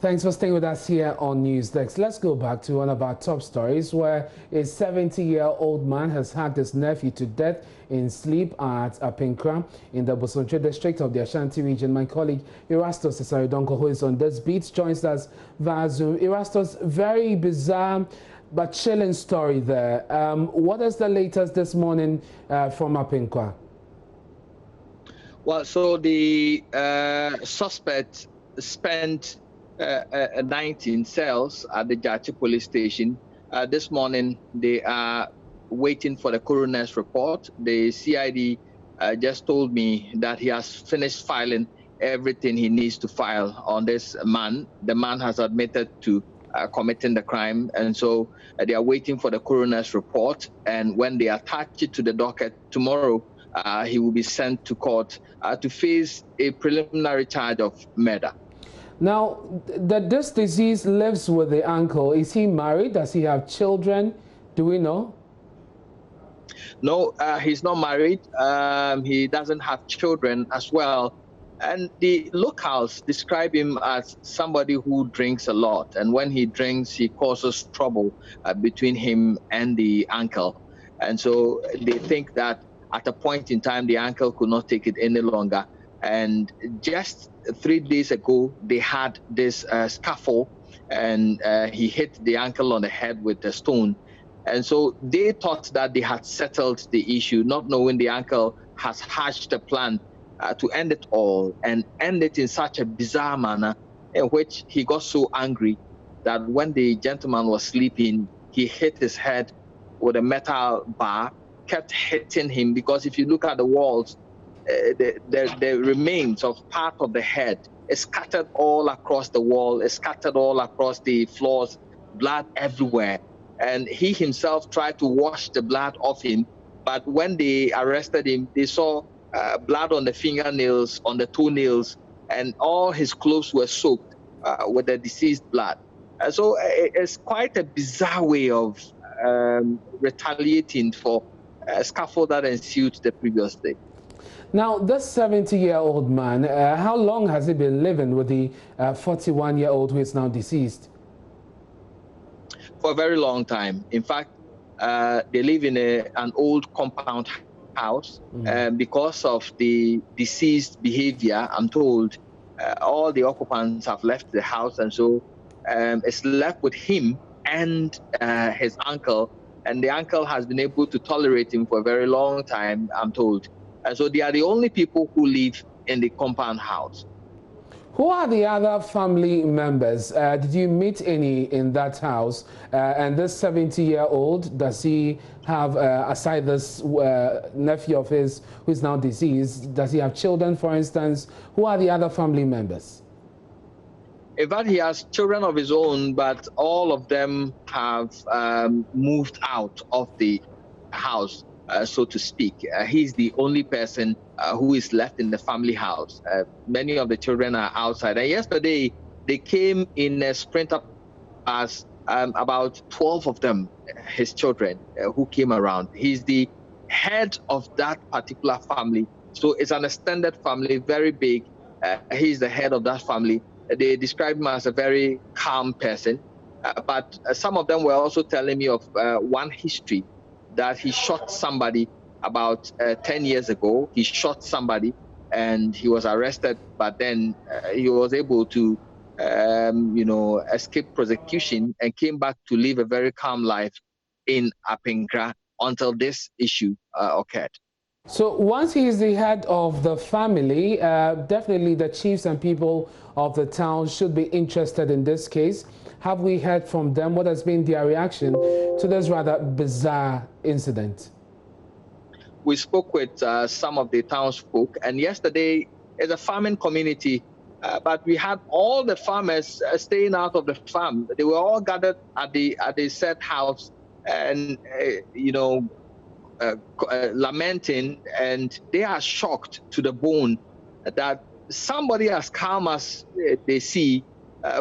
Thanks for staying with us here on Newsdesk. Let's go back to one of our top stories where a 70-year-old man has hacked his nephew to death in sleep at Apinkra in the Bosonche district of the Ashanti region. My colleague Erastus Cesaridonko, who is on this beat, joins us via Zoom. Erastus, very bizarre but chilling story there. What is the latest this morning from Apinkra? Well, so the suspect spent 19 cells at the Jachi police station. This morning, they are waiting for the coroner's report. The CID just told me that he has finished filing everything he needs to file on this man. The man has admitted to committing the crime, and so they are waiting for the coroner's report. And when they attach it to the docket tomorrow, he will be sent to court to face a preliminary charge of murder. Now, this disease lives with the uncle. Is he married? Does he have children? Do we know? No, he's not married. He doesn't have children as well. And the locals describe him as somebody who drinks a lot. And when he drinks, he causes trouble between him and the uncle. And so they think that at a point in time, the uncle could not take it any longer. And just 3 days ago, they had this scuffle, and he hit the uncle on the head with a stone. And so they thought that they had settled the issue, not knowing the uncle has hatched a plan to end it all, and end it in such a bizarre manner in which he got so angry that when the gentleman was sleeping, he hit his head with a metal bar, kept hitting him, because if you look at the walls, the remains of part of the head is scattered all across the wall, is scattered all across the floors, blood everywhere. And he himself tried to wash the blood off him, but when they arrested him, they saw blood on the fingernails, on the toenails, and all his clothes were soaked with the deceased blood. And so it's quite a bizarre way of retaliating for a scuffle that ensued the previous day. Now, this 70-year-old man, how long has he been living with the 41-year-old who is now deceased? For a very long time. In fact, they live in an old compound house. Because of the deceased behavior, I'm told, all the occupants have left the house, and so it's left with him and his uncle. And the uncle has been able to tolerate him for a very long time, I'm told. And so they are the only people who live in the compound house. Who are the other family members? Did you meet any in that house? And this 70-year-old, does he have, aside this nephew of his who is now deceased, does he have children, for instance? Who are the other family members? In fact, he has children of his own, but all of them have moved out of the house, so to speak. He's the only person who is left in the family house. Many of the children are outside. And yesterday, they came in a sprinter bus, about 12 of them, his children, who came around. He's the head of that particular family. So it's an extended family, very big. He's the head of that family. They describe him as a very calm person. But some of them were also telling me of one history, that he shot somebody about 10 years ago. He shot somebody and he was arrested, but then he was able to, escape prosecution and came back to live a very calm life in Apinkra until this issue occurred. So once he is the head of the family, definitely the chiefs and people of the town should be interested in this case. Have we heard from them? What has been their reaction to this rather bizarre incident? We spoke with some of the townsfolk, and yesterday is a farming community, but we had all the farmers staying out of the farm. They were all gathered at the said house, and lamenting, and they are shocked to the bone that somebody as calm as they see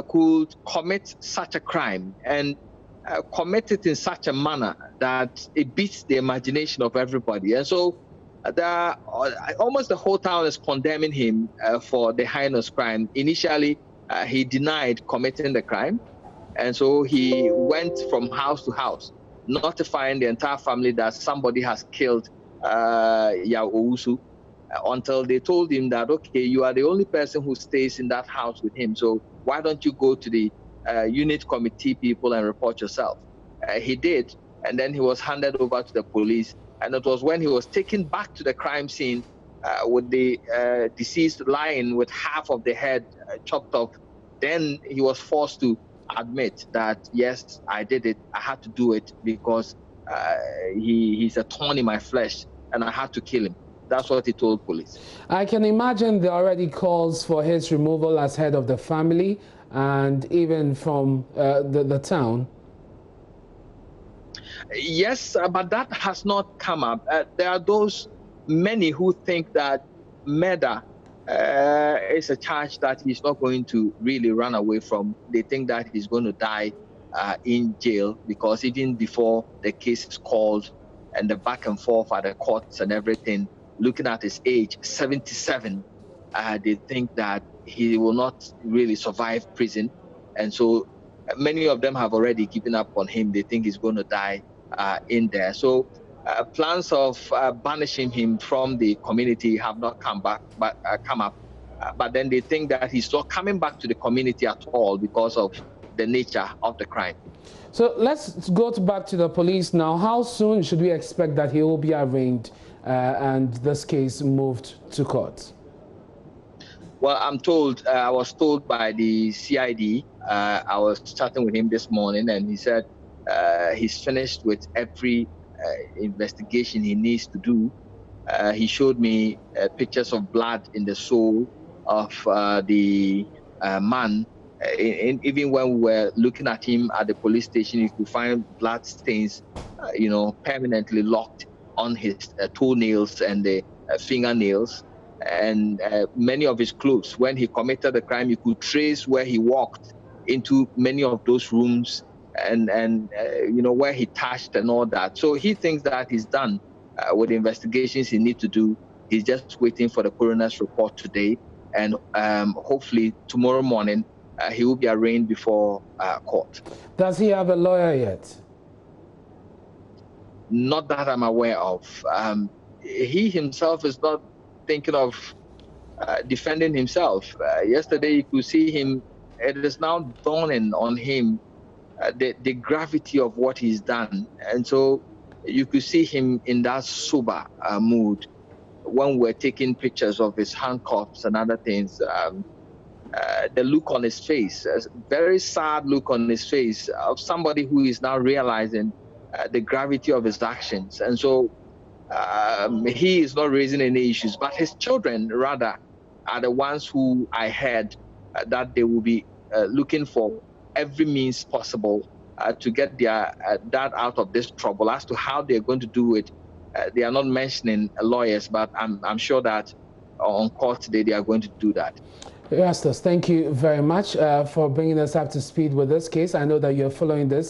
could commit such a crime and commit it in such a manner that it beats the imagination of everybody. And so almost the whole town is condemning him for the heinous crime. Initially, he denied committing the crime. And so he went from house to house, notifying the entire family that somebody has killed Yao Owusu, until they told him that, okay, you are the only person who stays in that house with him, so why don't you go to the unit committee people and report yourself? He did, and then he was handed over to the police, and it was when he was taken back to the crime scene with the deceased lying with half of the head chopped off, then he was forced to admit that, yes, I did it. I had to do it because he's a thorn in my flesh and I had to kill him. That's what he told police. I can imagine there are already calls for his removal as head of the family and even from the town. Yes, but that has not come up. There are those many who think that murder is a charge that he's not going to really run away from. They think that he's going to die in jail, because even before the case is called and the back and forth at the courts and everything, looking at his age, 77, they think that he will not really survive prison. And so many of them have already given up on him. They think he's going to die in there. So plans of banishing him from the community have not come up. But then they think that he's not coming back to the community at all because of the nature of the crime. So let's go back to the police now. How soon should we expect that he will be arraigned and this case moved to court? Well, I was told by the CID, I was chatting with him this morning, and he said he's finished with every investigation he needs to do. He showed me pictures of blood in the soul of the man. Even when we were looking at him at the police station, you could find blood stains, permanently locked on his toenails and the fingernails. And many of his clothes. When he committed the crime, you could trace where he walked into many of those rooms and where he touched and all that. So he thinks that he's done with the investigations he needs to do. He's just waiting for the coroner's report today, and hopefully tomorrow morning he will be arraigned before court. Does he have a lawyer yet? Not that I'm aware of. He himself is not thinking of defending himself. Yesterday you could see him, it is now dawning on him the gravity of what he's done. And so you could see him in that sober mood when we're taking pictures of his handcuffs and other things. The look on his face, a very sad look on his face of somebody who is now realizing the gravity of his actions. And so he is not raising any issues, but his children rather are the ones who I heard that they will be looking for every means possible to get their dad out of this trouble. As to how they're going to do it, they are not mentioning lawyers, but I'm sure that on court today they are going to do that. Erastus, thank you very much for bringing us up to speed with this case. I know that you're following this